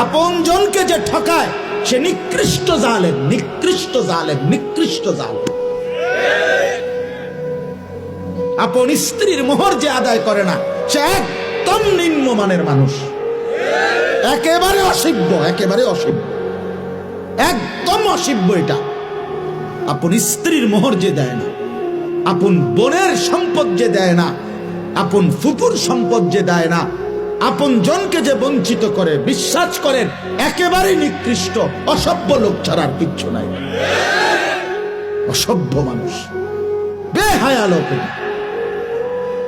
আপন জনকে যে ঠকায় সে নিকৃষ্ট জালেম, নিকৃষ্ট জালেম, নিকৃষ্ট জালেম। আপন স্ত্রীর মোহর যে আদায় করে না সে একদম নিম্নমানের মানুষ, একেবারে অসভ্য, একেবারে অসভ্য, একদম অসভ্য। এটা আপন স্ত্রীর মোহর যে দেয় না, আপন বোনের সম্পদ যে দেয় না, আপন ফুপুর সম্পদ যে দেয় না, আপন জনকে যে বঞ্চিত করে, বিশ্বাস করেন একেবারে নিকৃষ্ট অসভ্য লোক ছাড়ার কিচ্ছু নাই। অসভ্য মানুষ, বেহায়া লোক,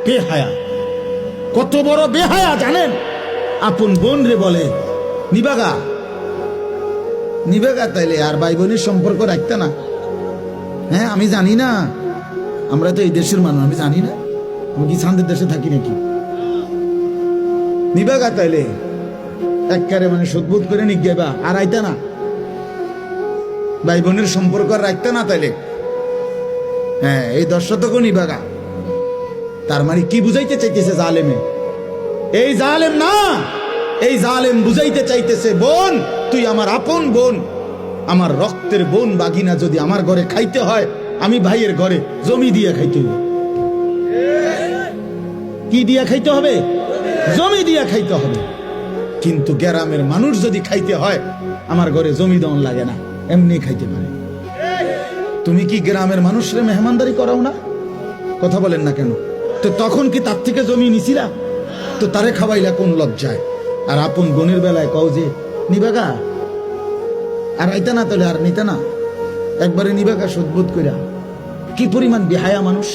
বেহায়া। কত বড় বেহায়া জানেন? আপন বোন রে বলে নিবাগা, নিবাগা, তাইলে আর ভাই বোনের সম্পর্ক রাখতে না? হ্যাঁ, আমি জানি না, আমরা তো এই দেশের মানুষ, আমি জানি না, আমি কি চাঁদের দেশে থাকি নাকি? নিবাগা তাইলে একবারে মানে সদ্ভুত করে নিগেবা, আর আইতা না, ভাই বোনের সম্পর্ক আর রাখতে না তাইলে? হ্যাঁ, এই 10 শতক নিবাগা। তার মানে কি বুঝাইতে চাইতেছে জালেমে? এই জালেম না, এই জালেম বুঝাইতে চাইতেছে বোন তুই আমার আপন বোন, আমার রক্তের বোন বাগিনা যদি আমার ঘরে খাইতে হয়, আমি ভাইয়ের ঘরে জমি দিয়ে খাইতে হবে। কি দিয়ে খাইতে হবে? জমি দিয়ে খাইতে হবে। কিন্তু গ্রামের মানুষ যদি খাইতে হয়, আমার ঘরে জমি দেওয়ান লাগে না, এমনি খাইতে পারে। তুমি কি গ্রামের মানুষরে মেহমানদারি করাও না? কথা বলেন না কেন? তো তখন কি তার থেকে জমি নিছিলা? তো তারে খাওয়াইলা কোন লজ্জায়? আর আপন বোনের বেলায় কও যে নিবাগা, আর আইতা না তাহলে আর নিতে না, একবারে নিবাগা সদ্বোধ কইরা। কি পরিমাণ বেহায়া মানুষ!